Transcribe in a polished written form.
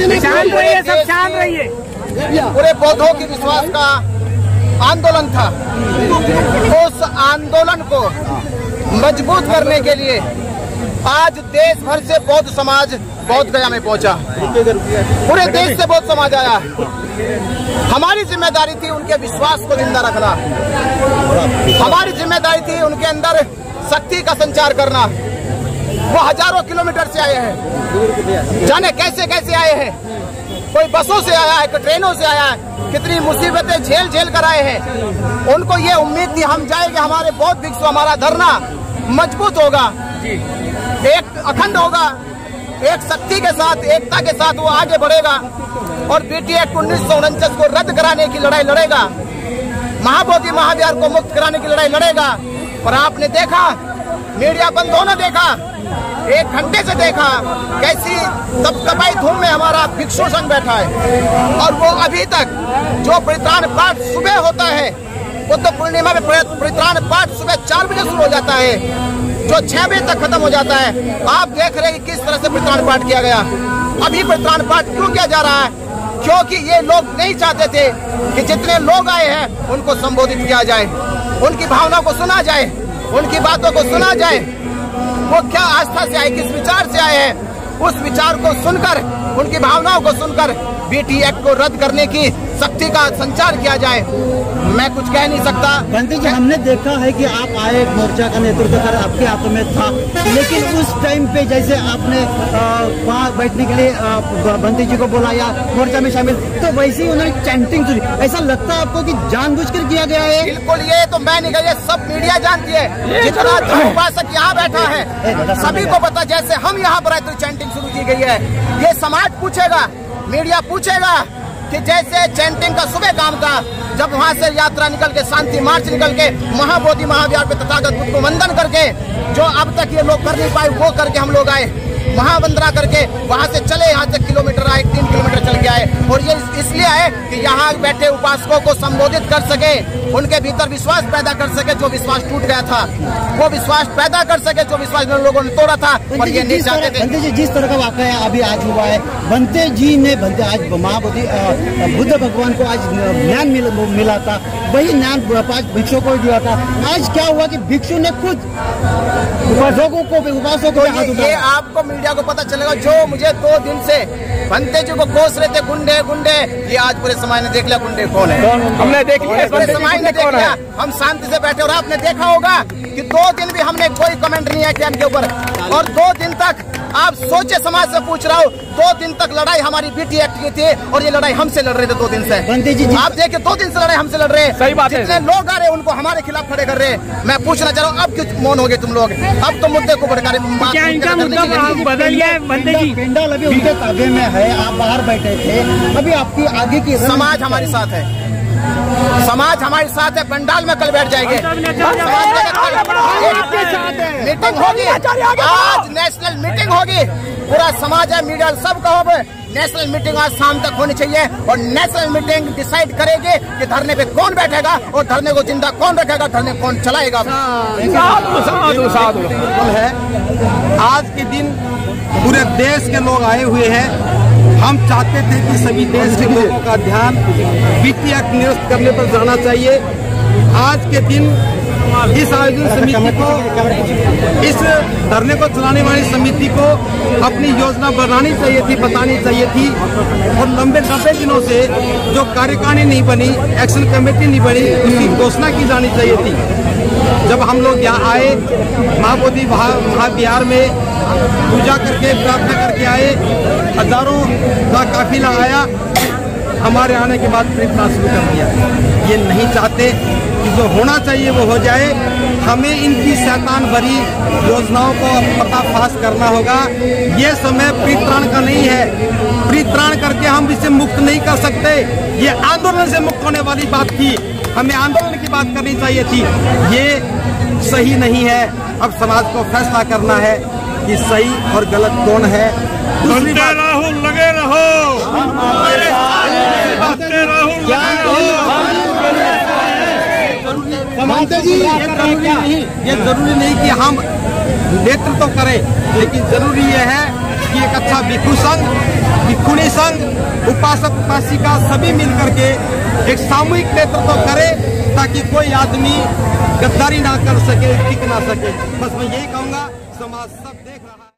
शांत रहिए, सब शांत रहिए। पूरे बौद्धों की विश्वास का आंदोलन था। उस आंदोलन को मजबूत करने के लिए आज देश भर से बौद्ध समाज बौद्ध गया में पहुंचा। पूरे देश से बौद्ध समाज आया। हमारी जिम्मेदारी थी उनके विश्वास को जिंदा रखना। हमारी जिम्मेदारी थी उनके अंदर शक्ति का संचार करना। वो हजारों किलोमीटर से आए हैं, जाने कैसे कैसे आए हैं। कोई बसों से आया है, कोई ट्रेनों से आया है, कितनी मुसीबतें झेल झेल कर आए हैं। उनको ये उम्मीद थी हम जाएंगे, हमारे बौद्ध भिक्षु, हमारा धरना मजबूत होगा, एक अखंड होगा, एक शक्ति के साथ, एकता के साथ वो आगे बढ़ेगा और बीटी एक्ट 1949 को रद्द कराने की लड़ाई लड़ेगा, महाबोधि महाविहार को मुक्त कराने की लड़ाई लड़ेगा। और आपने देखा, मीडिया बंद होना देखा, 1 घंटे से देखा कैसी तपतपाई धूम में हमारा भिक्षु संघ बैठा है। और वो अभी तक जो परित्राण पाठ सुबह होता है, वो तो पूर्णिमा में परित्राण पाठ सुबह 4 बजे शुरू हो जाता है, जो 6 बजे तक खत्म हो जाता है। आप देख रहे हैं किस तरह से परित्राण पाठ किया गया। अभी परित्राण पाठ क्यों किया जा रहा है? क्योंकि ये लोग नहीं चाहते थे कि जितने लोग आए हैं उनको संबोधित किया जाए, उनकी भावनाओं को सुना जाए, उनकी बातों को सुना जाए। वो क्या आस्था से आए, किस विचार से आए हैं, उस विचार को सुनकर, उनकी भावनाओं को सुनकर बीटी एक्ट को रद्द करने की शक्ति का संचार किया जाए। मैं कुछ कह नहीं सकता। बंटी जी, हमने देखा है कि आप आए, मोर्चा का नेतृत्व कर आपके हाथों में था, लेकिन उस टाइम पे जैसे आपने वहाँ बैठने के लिए बंटी जी को बुलाया, मोर्चा में शामिल, तो वैसे ही उन्होंने चैंटिंग सुनी। ऐसा लगता है आपको कि जानबूझकर किया गया है? बिल्कुल, ये तो मैं नहीं कहा, ये सब मीडिया जानती है। जितना उपासक यहाँ बैठा है सभी को पता, जैसे हम यहाँ पर आए तो चैंटिंग शुरू की गई है। ये समाज पूछेगा, मीडिया पूछेगा कि जैसे चैंटिंग का सुबह काम का, जब वहाँ से यात्रा निकल के, शांति मार्च निकल के, महाबोधि महाविहार पे तथागत बुद्ध को वंदन करके, जो अब तक ये लोग कर नहीं पाए वो करके हम लोग आए, महावंदना करके वहाँ से चले, यहाँ से किलोमीटर आए, 3 किलोमीटर चल के आए। और ये इसलिए आए कि यहाँ बैठे उपासकों को संबोधित कर सके, उनके भीतर विश्वास पैदा कर सके, जो विश्वास टूट गया था वो विश्वास पैदा कर सके, जो विश्वास लोगों ने तोड़ा था और ये नहीं चाहते थे। बंते जी, जिस तरह का वाकया अभी आज हुआ है, बंते जी ने आज महाबोधि बुद्ध भगवान को आज ज्ञान मिला था, वही ज्ञान 5 भिक्षुओं को दिया था। आज क्या हुआ कि भिक्षु ने खुद उपासकों को हाथ उठाया। ये आपको मीडिया को पता चलेगा। जो मुझे 2 दिन से बंते जी को कोस रहे थे गुंडे गुंडे, ये आज पूरे समाज ने देख लिया गुंडे कौन है। हमने देख लिया, पूरे समाज ने देख लिया। हम शांति से बैठे और आपने देखा होगा कि 2 दिन भी हमने कोई कमेंट नहीं किया इनके ऊपर। और 2 दिन तक आप सोचे, समाज से पूछ रहा हूँ, 2 दिन तक लड़ाई हमारी बीटी एक्ट की थी और ये लड़ाई हमसे लड़ रहे थे 2 दिन से। बंते जी, आप देखिए 2 दिन से लड़ाई हमसे लड़ रहे हैं। सही बात है। जितने लोग आ रहे हैं उनको हमारे खिलाफ खड़े कर रहे हैं। मैं पूछना चाह रहा हूँ, अब क्यों मौन हो गए तुम लोग? अब तो मुद्दे को भड़का रहे। क्या इनका मुद्दा बदल गया है? बंते जी, पेंडाल अभी उनके ताबे में है, आप बाहर बैठे थे, अभी आपकी आगे की समाज हमारे साथ है, समाज हमारे साथ है। पंडाल में कल बैठ जाएंगे, मीटिंग होगी, आज नेशनल मीटिंग होगी, पूरा समाज है, मीडिया सब कहो, नेशनल मीटिंग आज शाम तक होनी चाहिए। और नेशनल मीटिंग डिसाइड करेगी कि धरने पे कौन बैठेगा और धरने को जिंदा कौन रखेगा, धरने कौन चलाएगा। है आज के दिन पूरे देश के लोग आए हुए हैं। हम चाहते थे कि सभी देश के लोगों का ध्यान बीटी एक्ट निरस्त करने पर जाना चाहिए। आज के दिन इस आयोजन समिति को, इस धरने को चलाने वाली समिति को अपनी योजना बनानी चाहिए थी, बतानी चाहिए थी। और लंबे 90 दिनों से जो कार्यकारिणी नहीं बनी, एक्शन कमेटी नहीं बनी, उसकी घोषणा की जानी चाहिए थी। जब हम लोग यहाँ आए, महाबोधि महाविहार में पूजा करके, प्रार्थना करके आए, हजारों का काफिला आया। हमारे आने के बाद प्रार्थना शुरू कर दिया। ये नहीं चाहते कि जो होना चाहिए वो हो जाए। हमें इनकी शैतान भरी योजनाओं को पर्दाफाश करना होगा। ये समय परित्राण का नहीं है, परित्राण करके हम इसे मुक्त नहीं कर सकते। ये आंदोलन से मुक्त होने वाली बात थी, हमें आंदोलन की बात करनी चाहिए थी। ये सही नहीं है। अब समाज को फैसला करना है कि सही और गलत कौन है। लगे रहो, लगे रहो, ये जरूरी नहीं कि हम नेतृत्व करें, लेकिन जरूरी ये है कि एक अच्छा भिक्षु संघ कि खूनी संघ, उपासक उपासिका सभी मिलकर के एक सामूहिक नेतृत्व करे ताकि कोई आदमी गद्दारी ना कर सके, टिक ना सके। बस मैं यही कहूँगा, समाज सब देख रहा है।